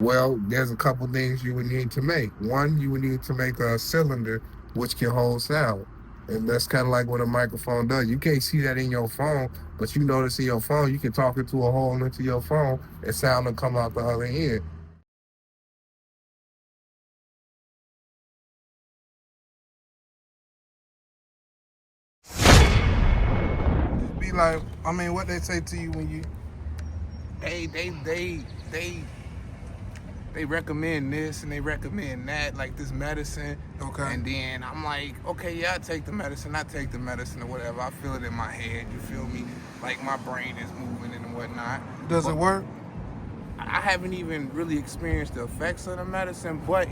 Well, there's a couple things you would need to make. One, you would need to make a cylinder which can hold sound. And that's kind of like what a microphone does. You can't see that in your phone, but you notice in your phone, you can talk into a hole into your phone and sound will come out the other end. Be like, I mean, what they say to you when you. They they they they they recommend this and they recommend that, like this medicine. Okay. And then I'm like, okay, yeah, I take the medicine or whatever. I feel it in my head, you feel me? Like my brain is moving and whatnot. Does it But work? I haven't even really experienced the effects of the medicine, but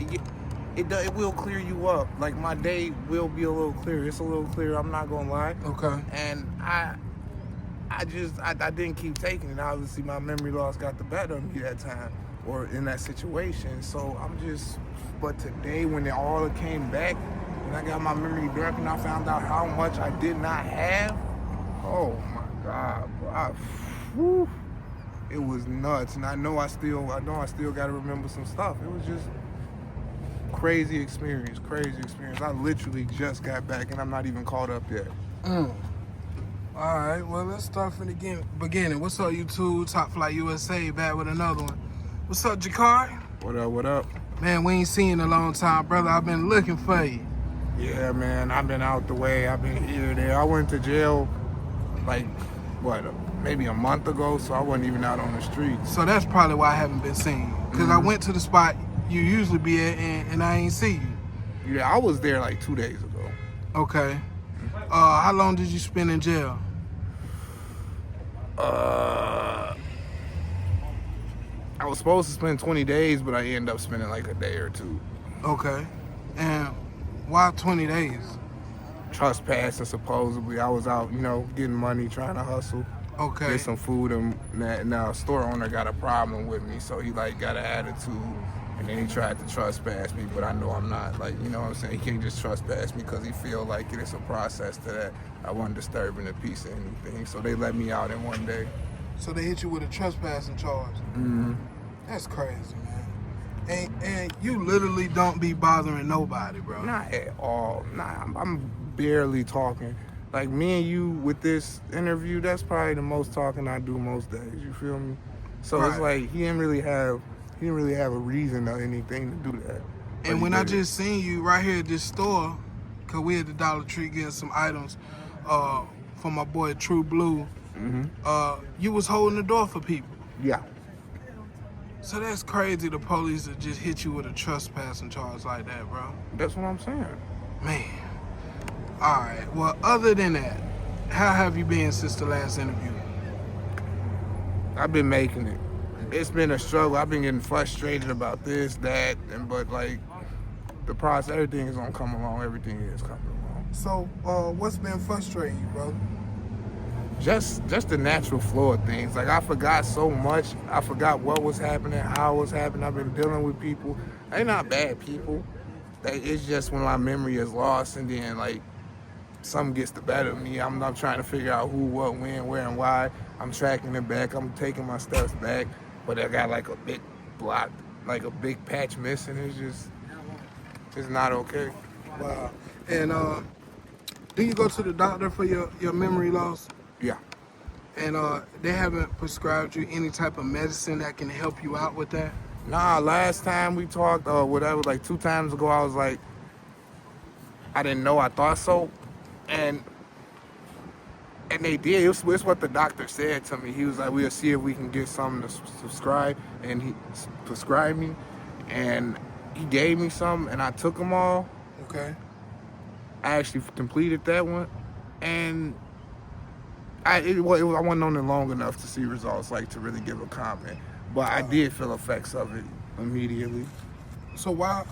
it will clear you up. Like my day will be a little clearer. It's a little clearer, I'm not gonna lie. Okay. And I didn't keep taking it. Obviously, my memory loss got the better of me that time or in that situation. So but today when it all came back and I got my memory back and I found out how much I did not have, oh my God, bro. Whew, it was nuts. And I know I still got to remember some stuff. It was just crazy experience. I literally just got back and I'm not even caught up yet. Mm. All right, well, let's start from the beginning. What's up, YouTube? Top Flight USA, back with another one. What's up, Jacari? What up? Man, we ain't seen you in a long time, brother. I've been looking for you. Yeah, man, I've been out the way. I've been here, there. I went to jail, like, maybe a month ago, so I wasn't even out on the streets. So that's probably why I haven't been seen you. Because I went to the spot you usually be at, and I ain't see you. Yeah, I was there like 2 days ago. Okay. How long did you spend in jail? I was supposed to spend 20 days, but I ended up spending like a day or two. Okay. And why 20 days? Trespassing, supposedly. I was out, getting money, trying to hustle. Okay. Get some food, and now store owner got a problem with me, so he like got an attitude, and then he tried to trespass me, but I know I'm not, like, you know what I'm saying? He can't just trespass me because he feel like it's a process to that. I wasn't disturbing the peace or anything, so they let me out in one day. So they hit you with a trespassing charge. Mm-hmm. That's crazy, man. And you literally don't be bothering nobody, bro. Not at all. Nah, I'm barely talking. Like me and you with this interview, that's probably the most talking I do most days. You feel me? So Right. It's like he didn't really have a reason or anything to do that. And when I just seen you right here at this store, cause we at the Dollar Tree getting some items for my boy True Blue, you was holding the door for people. Yeah. So that's crazy. The police that just hit you with a trespassing charge like that, bro. That's what I'm saying. Man. All right. Well, other than that, how have you been since the last interview? I've been making it. It's been a struggle. I've been getting frustrated about this, that, but like the process, everything is gonna come along. Everything is coming along. So, what's been frustrating you, bro? Just the natural flow of things. Like I forgot so much. I forgot what was happening, how it was happening. I've been dealing with people. They're not bad people. It's just when my memory is lost and then like something gets the better of me. I'm trying to figure out who, what, when, where, and why. I'm tracking it back. I'm taking my steps back, but I got like a big block, like a big patch missing. It's not okay. Wow. And do you go to the doctor for your memory loss? Yeah. And they haven't prescribed you any type of medicine that can help you out with that? Nah, last time we talked, whatever, like 2 times ago, I was like, I didn't know, I thought so. And they did. It's what the doctor said to me. He was like, we'll see if we can get something to subscribe. And he prescribed me. And he gave me some, and I took them all. Okay. I actually completed that one. And I wasn't on it long enough to see results, like to really give a comment. But I did feel effects of it immediately. So why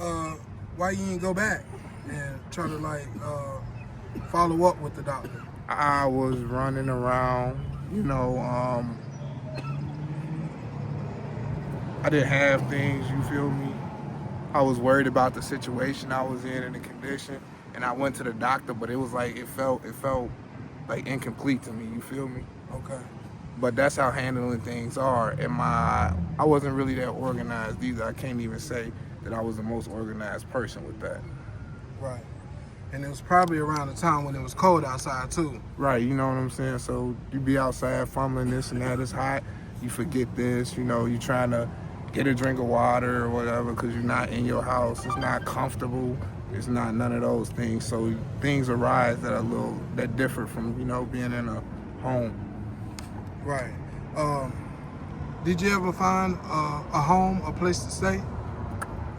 you didn't go back and try to like follow up with the doctor? I was running around, I didn't have things, you feel me? I was worried about the situation I was in and the condition, and I went to the doctor, but it was like, it felt like incomplete to me, you feel me? Okay. But that's how handling things are. And I wasn't really that organized either. I can't even say that I was the most organized person with that. Right. And it was probably around the time when it was cold outside too. Right, you know what I'm saying? So you be outside fumbling this and that. It's hot. You forget this. You know, you trying to get a drink of water or whatever because you're not in your house. It's not comfortable. It's not none of those things. So things arise that differ from, being in a home. Right. Did you ever find a home, a place to stay?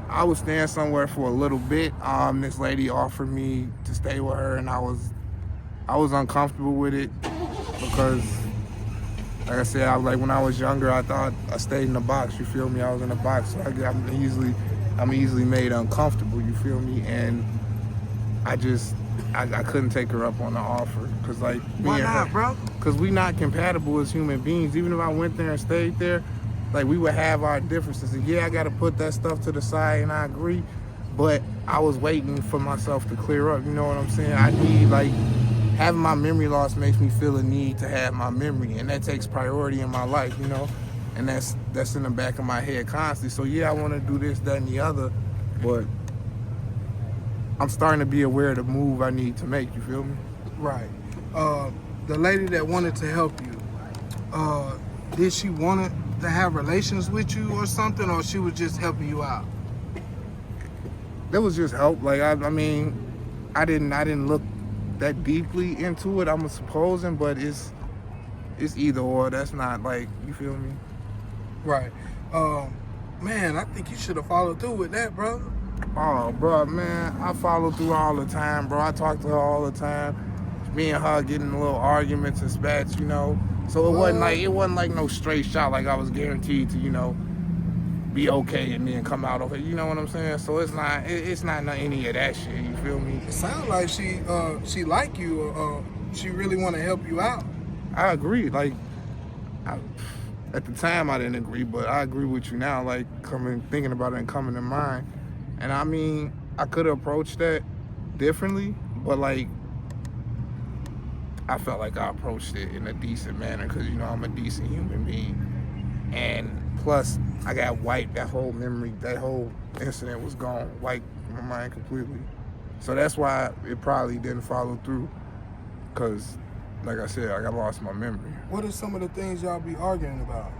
I was staying somewhere for a little bit. This lady offered me to stay with her, and I was uncomfortable with it because, like I said, when I was younger, I thought I stayed in a box. You feel me? I was in a box, so I'm easily made uncomfortable. You feel me? And I couldn't take her up on the offer because, like, why not, bro? Because we not compatible as human beings. Even if I went there and stayed there, like, we would have our differences. And yeah, I got to put that stuff to the side, and I agree. But I was waiting for myself to clear up. You know what I'm saying? I need, like, having my memory loss makes me feel a need to have my memory, and that takes priority in my life, and that's in the back of my head constantly. So yeah, I want to do this, that, and the other, but I'm starting to be aware of the move I need to make. You feel me? Right. The lady that wanted to help you, did she want to have relations with you or something, or she was just helping you out? That was just help. Like I didn't look that deeply into it. I'm supposing, but it's either or. That's not, like, you feel me? Right. Man, I think you should have followed through with that, brother. Oh, bro, man, I follow through all the time, bro. I talk to her all the time. Me and her getting little arguments and spats, So it wasn't like no straight shot. Like I was guaranteed to, be okay and then come out of it. You know what I'm saying? So it's not any of that shit. You feel me? It sounds like she like you. She really want to help you out. I agree. Like, at the time I didn't agree, but I agree with you now. Like, thinking about it and coming to mind. And I mean, I could have approached that differently, but, like, I felt like I approached it in a decent manner because, I'm a decent human being. And plus, I got wiped. That whole memory, that whole incident was gone, wiped my mind completely. So that's why it probably didn't follow through because, like I said, I lost my memory. What are some of the things y'all be arguing about?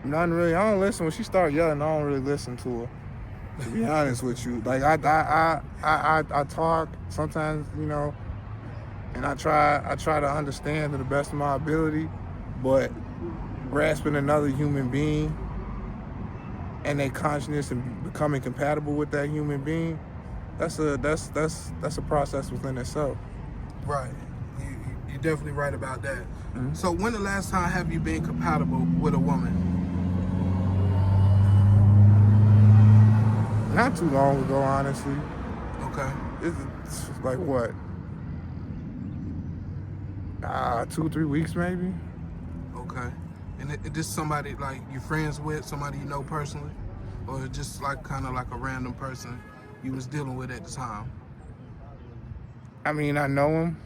Nothing really. I don't listen. When she started yelling, I don't really listen to her. To be honest with you, like I talk sometimes, and I try to understand to the best of my ability, but grasping another human being and their consciousness and becoming compatible with that human being, that's a process within itself. Right. You're definitely right about that. Mm-hmm. So when the last time have you been compatible with a woman? Not too long ago, honestly. Okay. It's like what? 2-3 weeks maybe. Okay. And is this somebody like you're friends with, somebody you know personally? Or just like kind of like a random person you was dealing with at the time? I mean, I know him.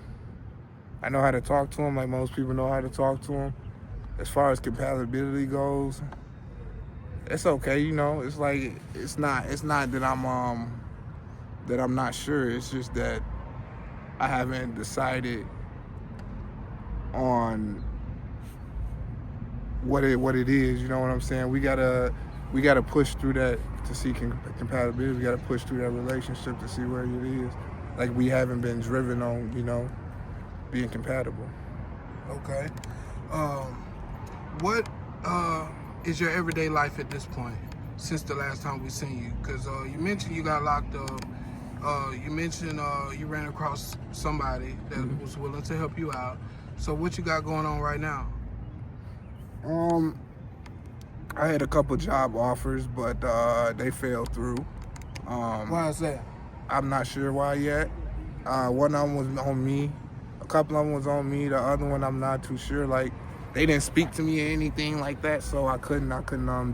I know how to talk to him like most people know how to talk to him. As far as compatibility goes, it's okay, It's like it's not that I'm not sure. It's just that I haven't decided on what it is. You know what I'm saying? We gotta push through that to see compatibility. We gotta push through that relationship to see where it is. Like, we haven't been driven on, being compatible. Okay. What is your everyday life at this point since the last time we seen you? Because you mentioned you got locked up. You mentioned you ran across somebody that was willing to help you out. So what you got going on right now? I had a couple job offers, but they fell through. Why is that? I'm not sure why yet. One of them was on me. A couple of them was on me. The other one, I'm not too sure. Like, they didn't speak to me or anything like that, so I couldn't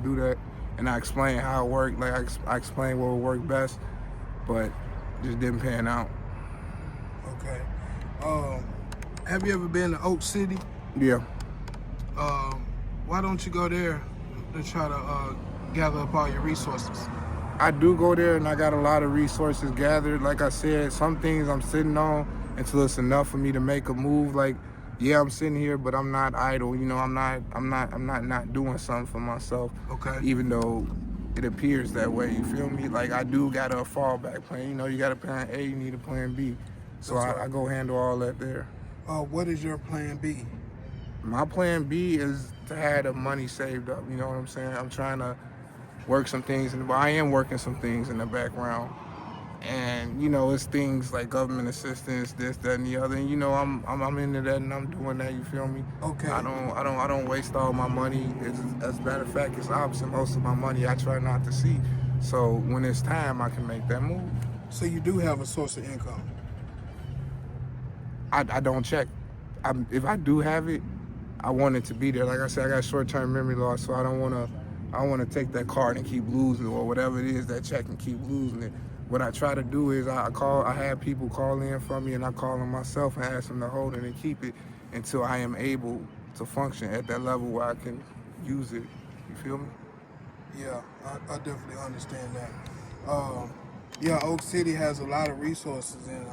do that. And I explained how it worked. Like, I explained what would work best, but just didn't pan out. Okay. Have you ever been to Oak City? Yeah. Why don't you go there to try to gather up all your resources? I do go there and I got a lot of resources gathered. Like I said, some things I'm sitting on until it's enough for me to make a move. Like, yeah, I'm sitting here, but I'm not idle. You know, I'm not doing something for myself. Okay. Even though it appears that way, you feel me? Like I do got a fallback plan. You know, you got a plan A, you need a plan B. So That's I right. go handle all that there. What is your plan B? My plan B is to have the money saved up. You know what I'm saying? I'm trying to work some things, I am working some things in the background. And you know, it's things like government assistance, this, that, and the other. And you know, I'm into that, and I'm doing that. You feel me? Okay. I don't waste all my money. As a matter of fact, it's opposite. Most of my money I try not to see. So when it's time, I can make that move. So you do have a source of income. I don't check. If I do have it, I want it to be there. Like I said, I got short-term memory loss, so I don't want to take that card and keep losing it, or whatever it is, that check, and keep losing it. What I try to do is I have people call in for me, and I call them myself and ask them to hold it and keep it until I am able to function at that level where I can use it. You feel me? Yeah, I definitely understand that. Yeah, Oak City has a lot of resources, and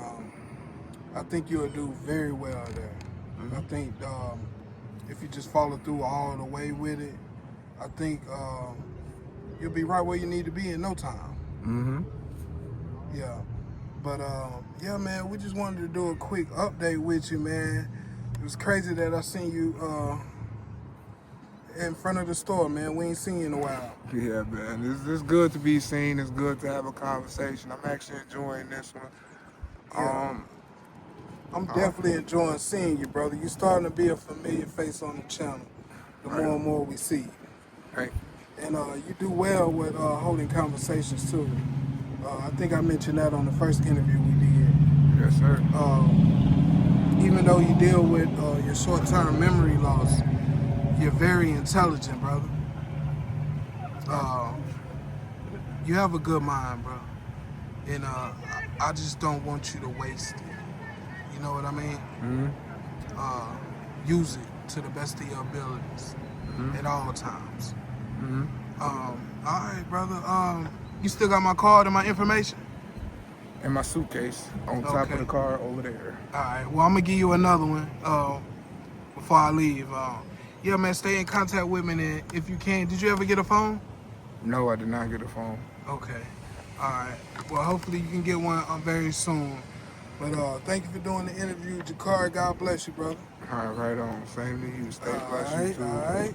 I think you'll do very well there. Mm-hmm. I think if you just follow through all the way with it, I think you'll be right where you need to be in no time. Mm-hmm. Yeah. But yeah, man, we just wanted to do a quick update with you, man. It was crazy that I seen you in front of the store, man. We ain't seen you in a while. Yeah, man. It's good to be seen. It's good to have a conversation. I'm actually enjoying this one. Yeah. I'm definitely enjoying seeing you, brother. You're starting to be a familiar face on the channel. The more and more we see you. Thank you. And you do well with holding conversations too. I think I mentioned that on the first interview we did. Yes, sir. Even though you deal with your short-term memory loss, you're very intelligent, brother. You have a good mind, bro. And I just don't want you to waste it. You know what I mean? Mm-hmm. Use it to the best of your abilities at all times. Mm-hmm. All right, brother. You still got my card and my information? In my suitcase on top Okay. of the car over there. All right. Well, I'm gonna give you another one before I leave. Yeah, man. Stay in contact with me, and if you can, did you ever get a phone? No, I did not get a phone. Okay. All right. Well, hopefully you can get one very soon. But thank you for doing the interview, Jacari. God bless you, brother. All right, right on. Same to you. Stay blessed. All You right. too. All right.